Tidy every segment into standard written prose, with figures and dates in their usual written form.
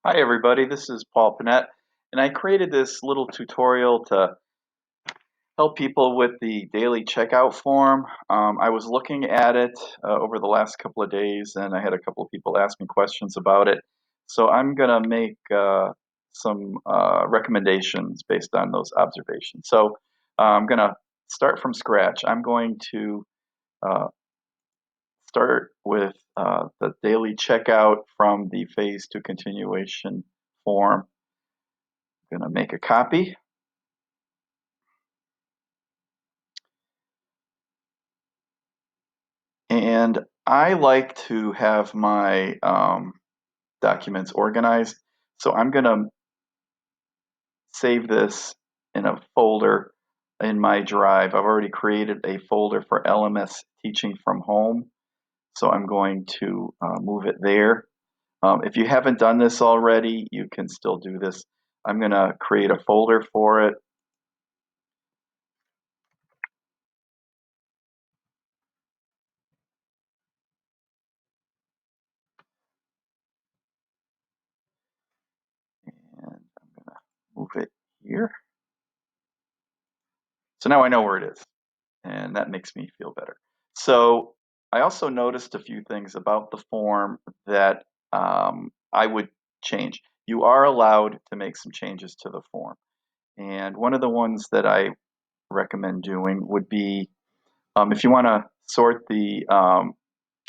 Hi everybody, this is Paul Panett, and I created this little tutorial to help people with the daily checkout form. I was looking at it over the last couple of days, and I had a couple of people ask me questions about it. So I'm going to make some recommendations based on those observations. So I'm going to start from scratch. I'm going to uh, start with the daily checkout from the phase two continuation form. I'm going to make a copy. And I like to have my documents organized. So I'm going to save this in a folder in my drive. I've already created a folder for LMS Teaching from Home. So I'm going to move it there. If you haven't done this already, you can still do this. I'm going to create a folder for it. And I'm going to move it here. So now I know where it is, and that makes me feel better. So I also noticed a few things about the form that I would change. You are allowed to make some changes to the form. And one of the ones that I recommend doing would be if you want to sort the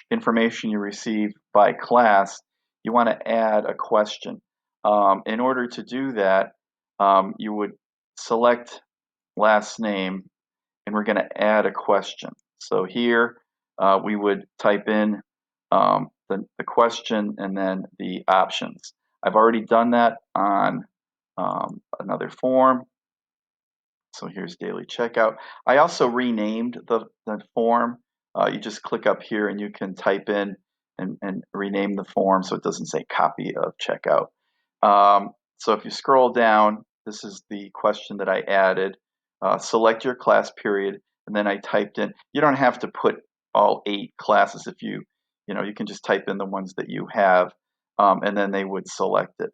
information you receive by class, you want to add a question. In order to do that, you would select last name and we're going to add a question. So here we would type in the question and then the options. I've already done that on another form. So here's daily checkout. I also renamed the form. You just click up here and you can type in and rename the form so it doesn't say copy of checkout. So if you scroll down, this is the question that I added. Select your class period, and then I typed in. You don't have to put all 8 classes if you can just type in the ones that you have, and then they would select it.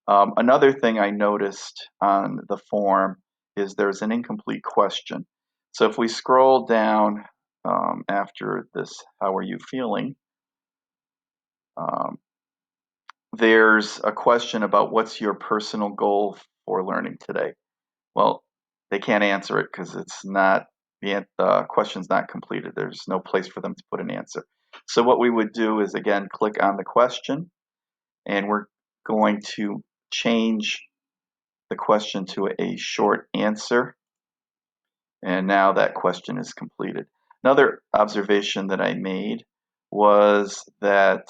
Another thing I noticed on the form is there's an incomplete question. So if we scroll down after this, how are you feeling? Um, there's a question about what's your personal goal for learning today. Well, they can't answer it because it's not the question's not completed. There's no place for them to put an answer. So what we would do is again click on the question, and we're going to change the question to a short answer. And now that question is completed. Another observation that I made was that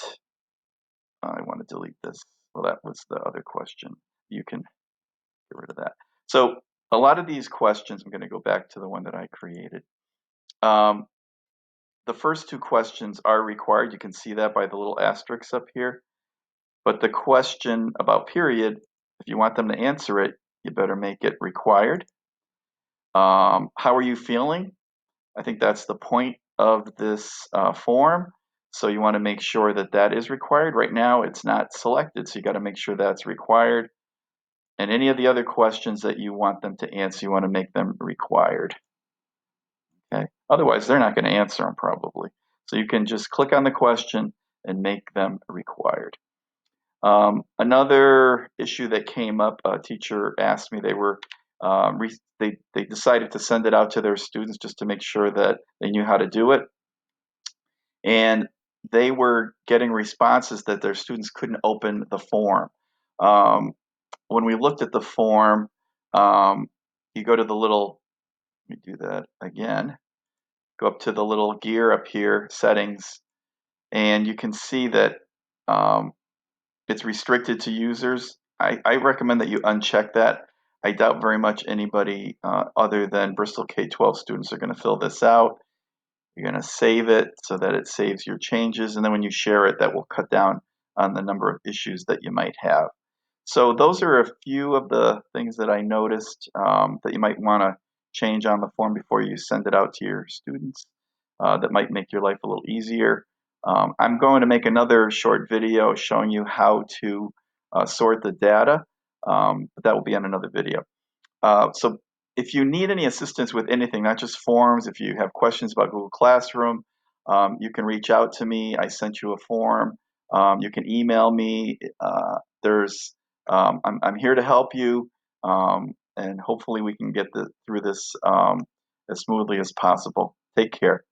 I want to delete this. Well, that was the other question. You can get rid of that. So a lot of these questions, I'm going to go back to the one that I created. Um, the first 2 questions are required. You can see that by the little asterisks up here. But the question about period, if you want them to answer it, you better make it required. How are you feeling? I think that's the point of this form. So you want to make sure that that is required. Right now it's not selected, so you got to make sure that's required. And any of the other questions that you want them to answer, you want to make them required. Okay. Otherwise, they're not going to answer them probably. So you can just click on the question and make them required. Another issue that came up, a teacher asked me, they decided to send it out to their students just to make sure that they knew how to do it. And they were getting responses that their students couldn't open the form. When we looked at the form, you go to the little, let me do that again, go up to the little gear up here, settings, and you can see that it's restricted to users. I recommend that you uncheck that. I doubt very much anybody other than Bristol K-12 students are going to fill this out. You're going to save it so that it saves your changes, and then when you share it, that will cut down on the number of issues that you might have. So those are a few of the things that I noticed that you might want to change on the form before you send it out to your students that might make your life a little easier. I'm going to make another short video showing you how to sort the data, but that will be on another video. So if you need any assistance with anything, not just forms, if you have questions about Google Classroom, you can reach out to me. I sent you a form. You can email me. I'm here to help you, and hopefully we can get through this as smoothly as possible. Take care.